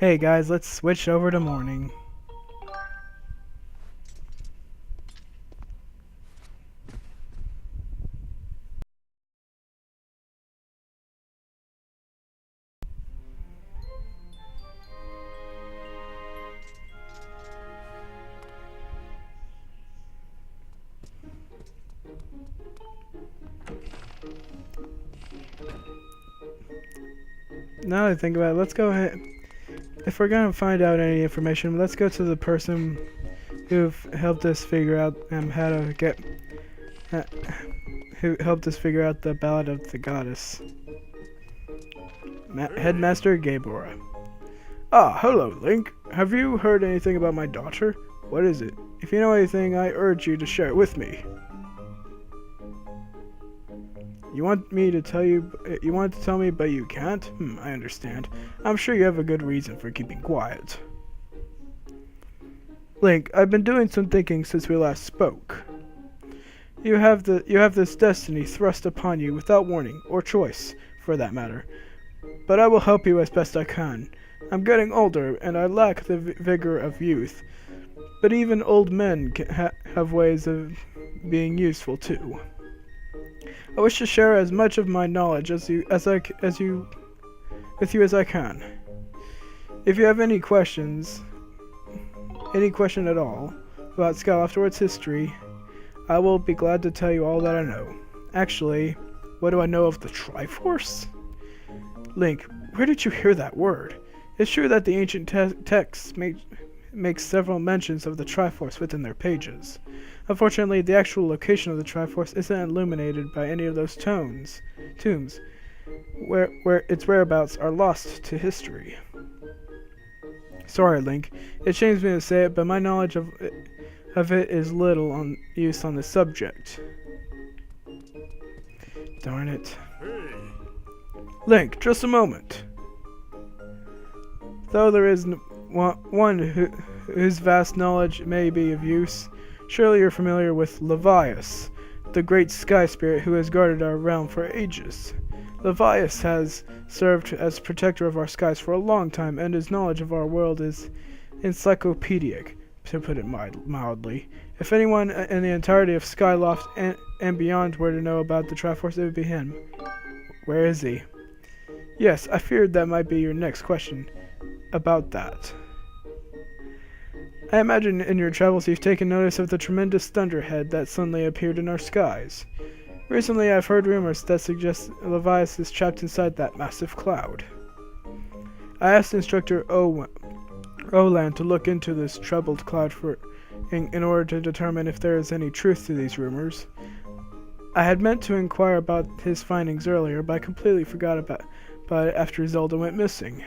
Hey guys, let's switch over to morning. Now that I think about it, let's go ahead. If we're gonna find out any information, let's go to the person who helped us figure out how to get. Uh, who helped us figure out the Ballad of the Goddess. Headmaster Gabora. Ah, hello, Link. Have you heard anything about my daughter? What is it? If you know anything, I urge you to share it with me. You want me to tell you? You want to tell me, but you can't? I understand. I'm sure you have a good reason for keeping quiet. Link, I've been doing some thinking since we last spoke. You have this destiny thrust upon you without warning, or choice, for that matter. But I will help you as best I can. I'm getting older, and I lack the vigor of youth. But even old men have ways of being useful too. I wish to share as much of my knowledge with you as I can. If you have any question at all about Skyloft or its history, I will be glad to tell you all that I know. Actually, what do I know of the Triforce? Link, where did you hear that word? It's true that the ancient texts make several mentions of the Triforce within their pages. Unfortunately, the actual location of the Triforce isn't illuminated by any of those tombs, where its whereabouts are lost to history. Sorry, Link. It shames me to say it, but my knowledge of it is little use on the subject. Darn it. Link, just a moment. Though there is one whose vast knowledge may be of use, surely you're familiar with Levias, the great sky spirit who has guarded our realm for ages. Levias has served as protector of our skies for a long time, and his knowledge of our world is encyclopedic, to put it mildly. If anyone in the entirety of Skyloft and beyond were to know about the Triforce, it would be him. Where is he? Yes, I feared that might be your next question about that. I imagine in your travels you've taken notice of the tremendous thunderhead that suddenly appeared in our skies. Recently I've heard rumors that suggest Levias is trapped inside that massive cloud. I asked Instructor Olan to look into this troubled cloud in order to determine if there is any truth to these rumors. I had meant to inquire about his findings earlier, but I completely forgot about it after Zelda went missing.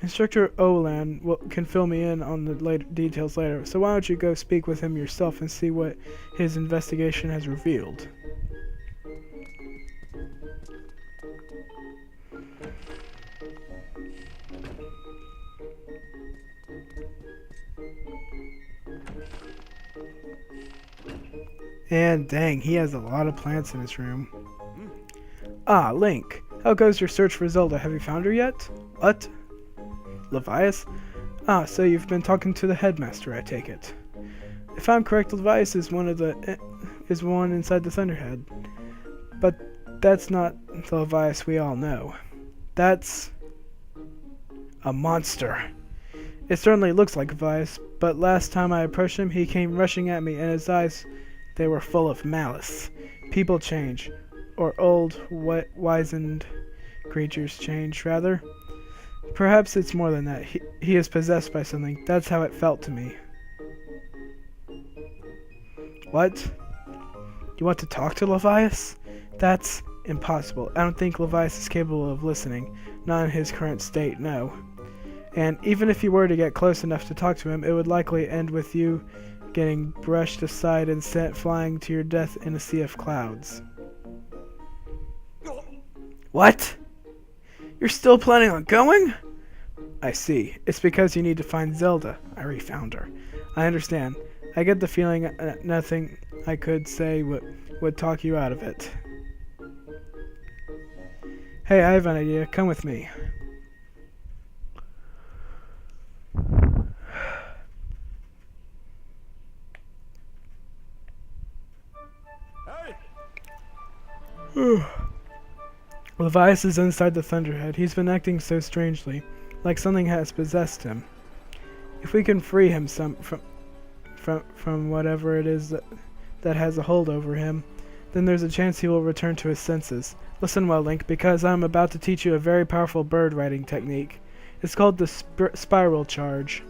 Instructor Olan can fill me in on the details later, so why don't you go speak with him yourself and see what his investigation has revealed. And dang, he has a lot of plants in his room. Ah, Link, how goes your search for Zelda? Have you found her yet? What? Levias? Ah, so you've been talking to the headmaster, I take it. If I'm correct, Levias is one inside the Thunderhead. But that's not the Levias we all know. That's a monster. It certainly looks like Levias, but last time I approached him, he came rushing at me, and his eyes, they were full of malice. People change, or old, wizened creatures change, rather. Perhaps it's more than that. He is possessed by something. That's how it felt to me. What? You want to talk to Levias? That's impossible. I don't think Levias is capable of listening. Not in his current state, no. And even if you were to get close enough to talk to him, it would likely end with you getting brushed aside and sent flying to your death in a sea of clouds. What? You're still planning on going? I see. It's because you need to find Zelda. I already found her. I understand. I get the feeling nothing I could say would talk you out of it. Hey, I have an idea. Come with me. Levias is inside the Thunderhead. He's been acting so strangely, like something has possessed him. If we can free him from whatever it is that has a hold over him, then there's a chance he will return to his senses. Listen well, Link, because I'm about to teach you a very powerful bird riding technique. It's called the Spiral Charge.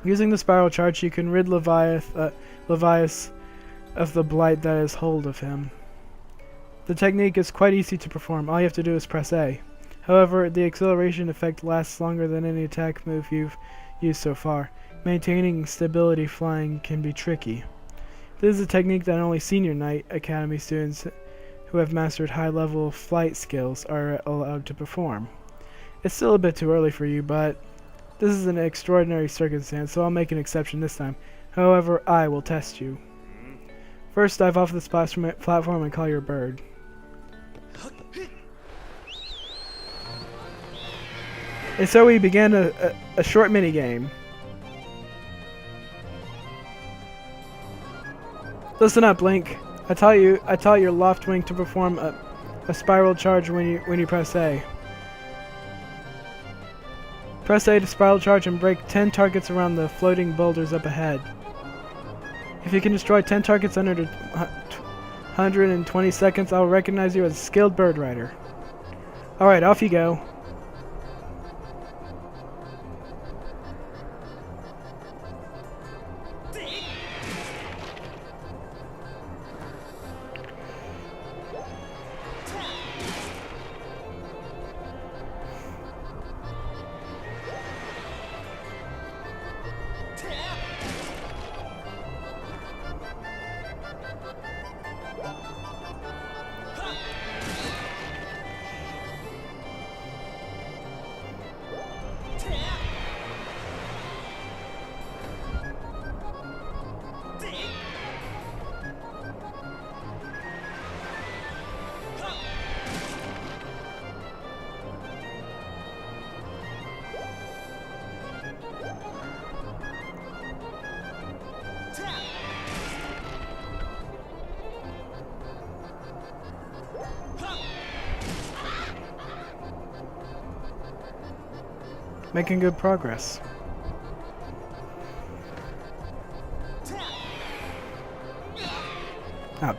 Using the Spiral Charge, you can rid Levias of the blight that has hold of him. The technique is quite easy to perform. All you have to do is press A. However, the acceleration effect lasts longer than any attack move you've used so far. Maintaining stability flying can be tricky. This is a technique that only Senior Knight Academy students who have mastered high-level flight skills are allowed to perform. It's still a bit too early for you, but this is an extraordinary circumstance, so I'll make an exception this time. However, I will test you. First, dive off the platform and call your bird. And so we began a short mini-game. Listen up, Link. I taught your loft wing to perform a spiral charge when you press A. Press A to spiral charge and break 10 targets around the floating boulders up ahead. If you can destroy 10 targets under 120 seconds, I'll recognize you as a skilled bird rider. Alright, off you go. Making good progress. Oh.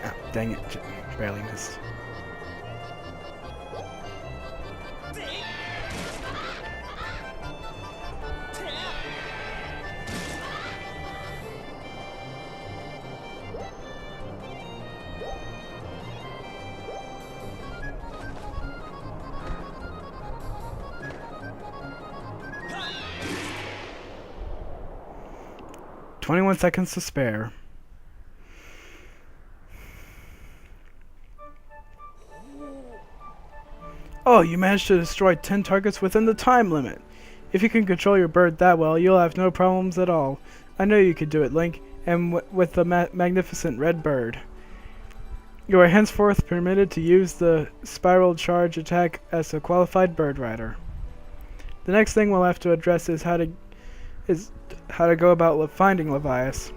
Oh, dang it. Barely missed. "21 seconds to spare." Oh, you managed to destroy 10 targets within the time limit. If you can control your bird that well, you'll have no problems at all. I know you could do it, Link, and with the magnificent red bird. You are henceforth permitted to use the spiral charge attack as a qualified bird rider. The next thing we'll have to address is how to go about finding Levias.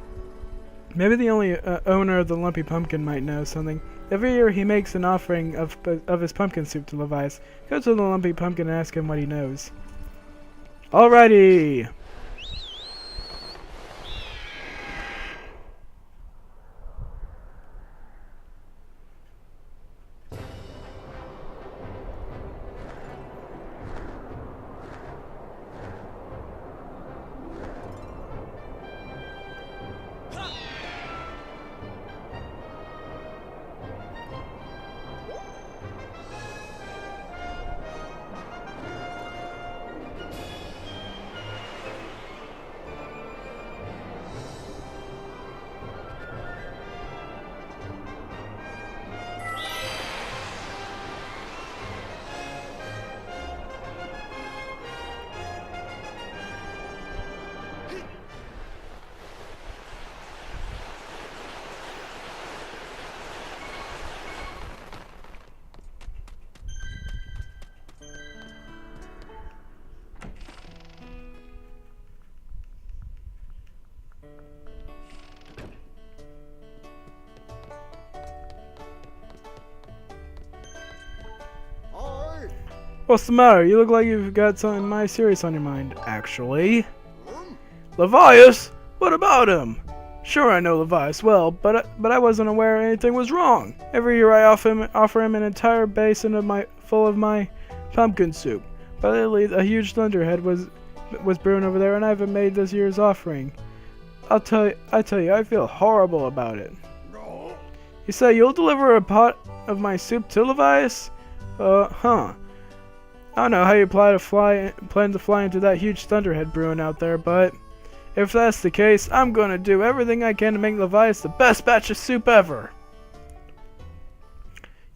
Maybe the only owner of the Lumpy Pumpkin might know something. Every year he makes an offering of his pumpkin soup to Levias. Go to the Lumpy Pumpkin and ask him what he knows. Alrighty! What's the matter? You look like you've got something mighty serious on your mind, actually. Levias? What about him? Sure, I know Levias well, but I wasn't aware anything was wrong. Every year I offer him an entire basin full of my pumpkin soup. But lately, a huge thunderhead was brewing over there, and I haven't made this year's offering. I tell you, I feel horrible about it. You say you'll deliver a pot of my soup to Levias? Huh. I don't know how you plan to fly into that huge thunderhead brewing out there, but if that's the case, I'm gonna do everything I can to make Levias the best batch of soup ever.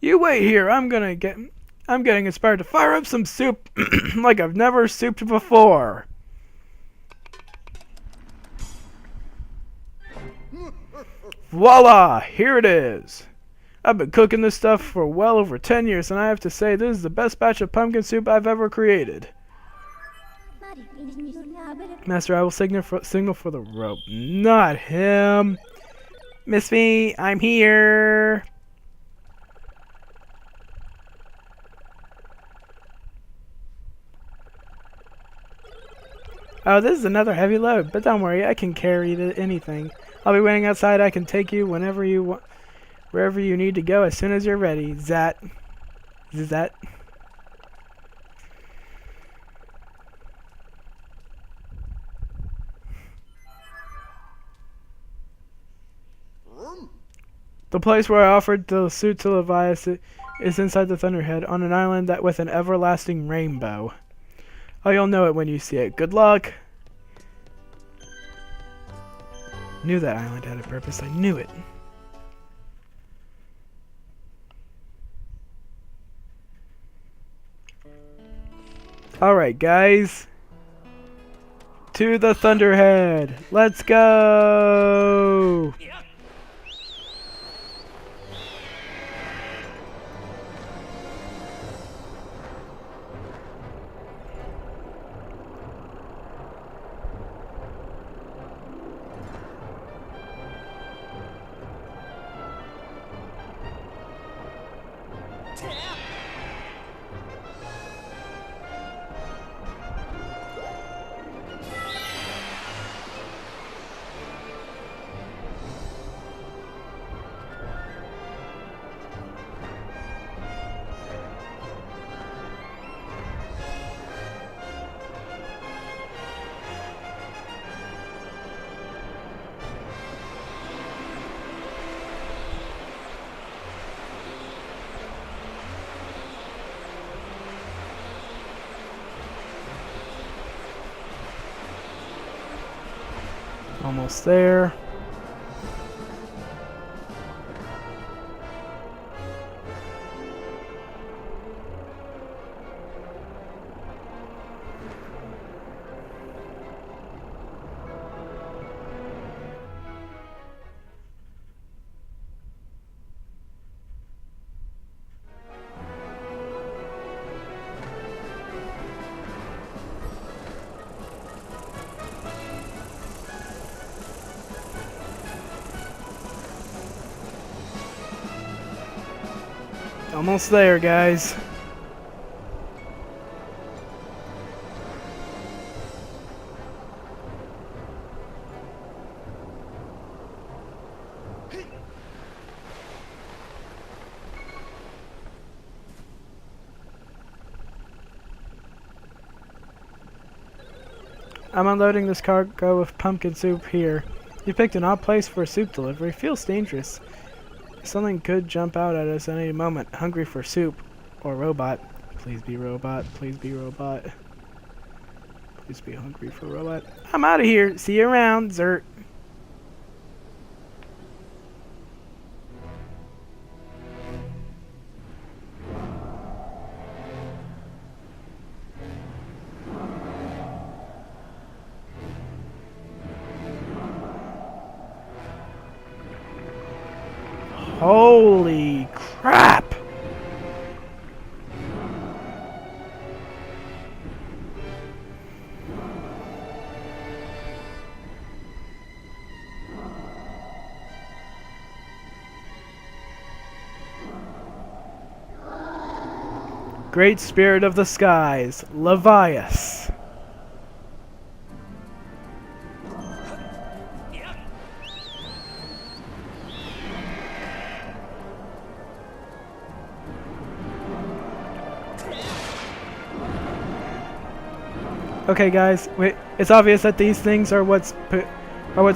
You wait here. I'm getting inspired to fire up some soup like I've never souped before. Voila! Here it is. I've been cooking this stuff for well over 10 years, and I have to say this is the best batch of pumpkin soup I've ever created. Master, I will signal for the rope. Not him. Miss me, I'm here. Oh, this is another heavy load, but don't worry, I can carry anything. I'll be waiting outside. I can take you whenever you want, wherever you need to go as soon as you're ready. Zat. The place where I offered the suit to Levias is inside the Thunderhead, on an island that with an everlasting rainbow. Oh, you'll know it when you see it. Good luck! Knew that island had a purpose. I knew it. Alright, guys. To the Thunderhead. Let's go! Almost there. Almost there, guys. I'm unloading this cargo of pumpkin soup here. You picked an odd place for a soup delivery. Feels dangerous. Something could jump out at us at any moment. Hungry for soup. Or robot. Please be robot. Please be robot. Please be hungry for robot. I'm out of here. See you around, Zert. Holy crap! Great Spirit of the Skies, Levias. Okay, guys, it's obvious that these things are what's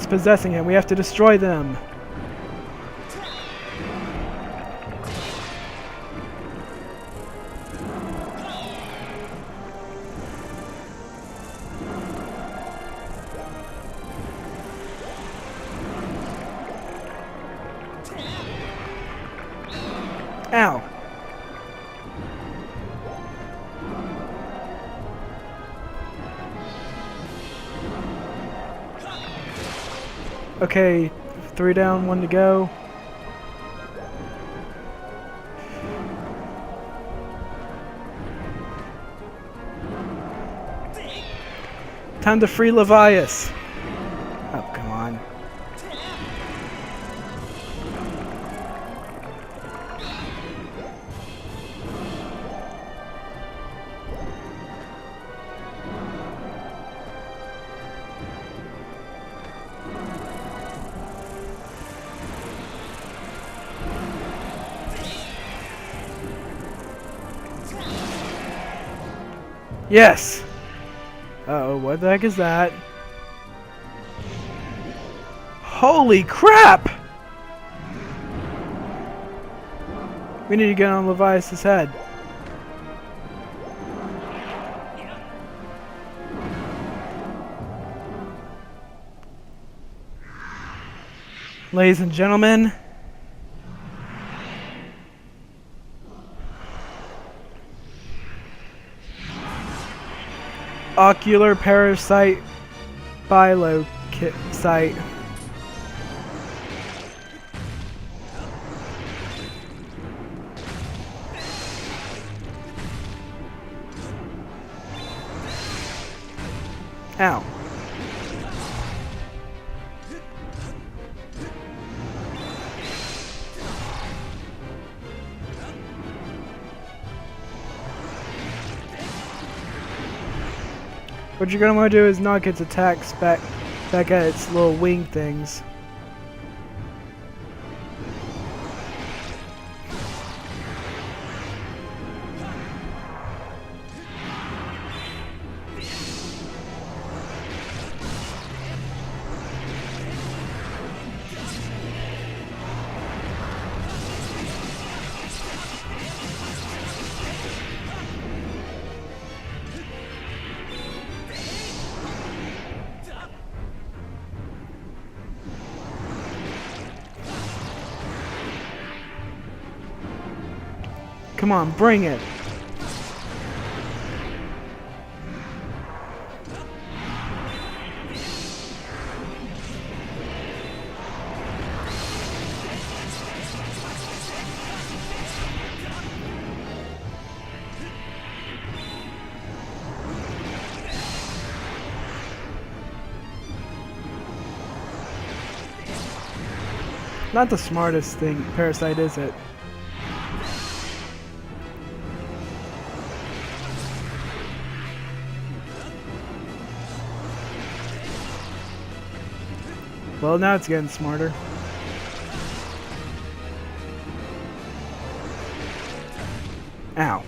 possessing him. We have to destroy them. Ow. Okay, 3 down, 1 to go. Time to free Levias. Oh, come on. Yes! Uh-oh, what the heck is that? Holy crap! We need to get on Levias' head. Ladies and gentlemen, ocular parasite site. Ow. What you're gonna want to do is knock its attacks back at its little wing things. Come on, bring it. Not the smartest thing, parasite, is it? Well, now it's getting smarter. Ow.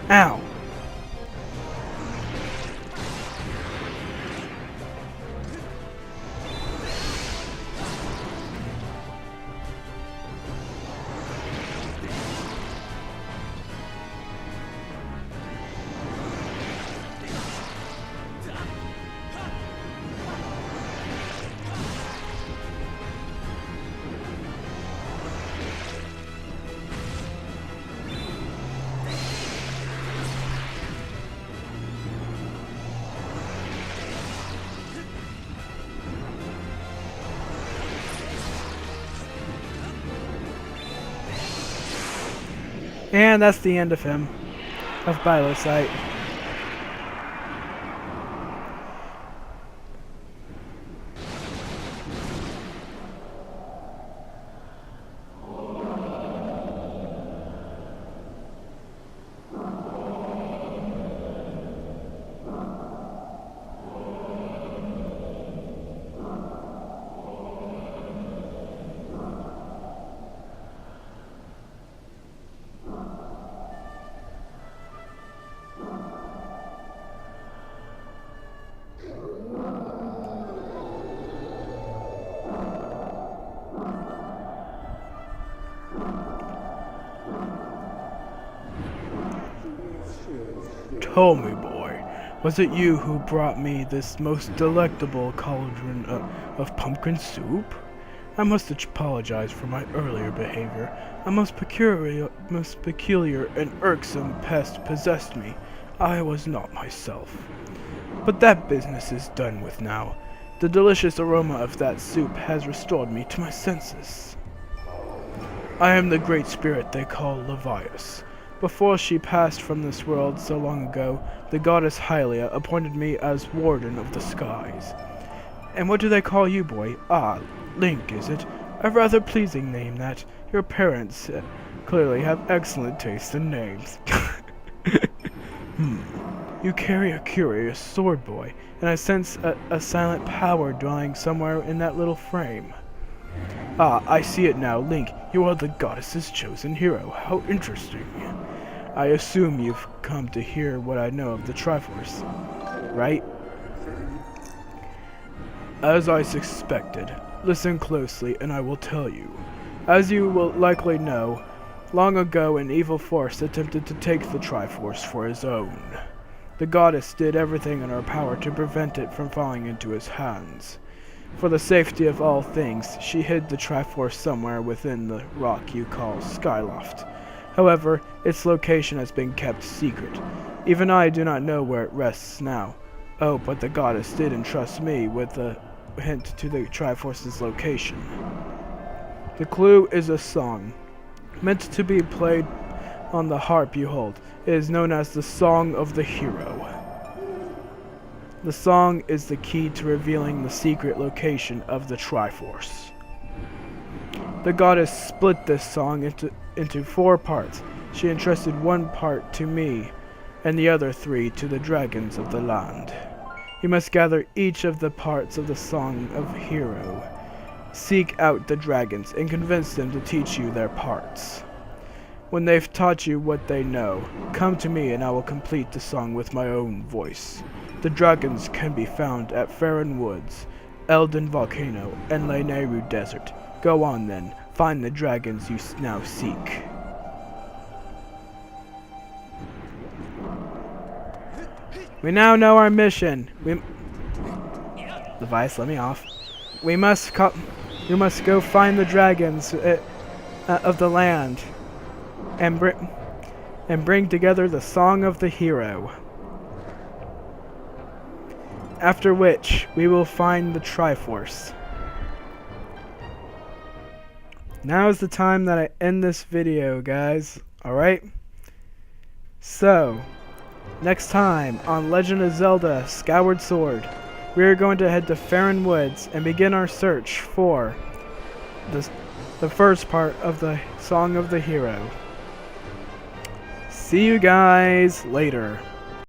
Ow. And that's the end of him, of Bilosite. Tell me, boy, was it you who brought me this most delectable cauldron of pumpkin soup? I must apologize for my earlier behavior. A most peculiar and irksome pest possessed me. I was not myself. But that business is done with now. The delicious aroma of that soup has restored me to my senses. I am the great spirit they call Levias. Before she passed from this world so long ago, the goddess Hylia appointed me as warden of the skies. And what do they call you, boy? Ah, Link, is it? A rather pleasing name, that. Your parents clearly have excellent taste in names. You carry a curious sword, boy, and I sense a silent power dwelling somewhere in that little frame. Ah, I see it now, Link. You are the goddess's chosen hero. How interesting. I assume you've come to hear what I know of the Triforce, right? As I suspected. Listen closely, and I will tell you. As you will likely know, long ago an evil force attempted to take the Triforce for his own. The goddess did everything in her power to prevent it from falling into his hands. For the safety of all things, she hid the Triforce somewhere within the rock you call Skyloft. However, its location has been kept secret. Even I do not know where it rests now. Oh, but the goddess did entrust me with a hint to the Triforce's location. The clue is a song, meant to be played on the harp you hold. It is known as the Song of the Hero. The song is the key to revealing the secret location of the Triforce. The goddess split this song into 4 parts. She entrusted one part to me, and the other 3 to the dragons of the land. You must gather each of the parts of the Song of Hero. Seek out the dragons and convince them to teach you their parts. When they've taught you what they know, come to me and I will complete the song with my own voice. The dragons can be found at Farron Woods, Elden Volcano, and Leineru Desert. Go on then, find the dragons you now seek. We now know our mission. Levias, let me off. We must go find the dragons of the land and bring together the Song of the Hero. After which, we will find the Triforce. Now is the time that I end this video, guys. Alright? So, next time on Legend of Zelda Skyward Sword, we are going to head to Farron Woods and begin our search for the first part of the Song of the Hero. See you guys later.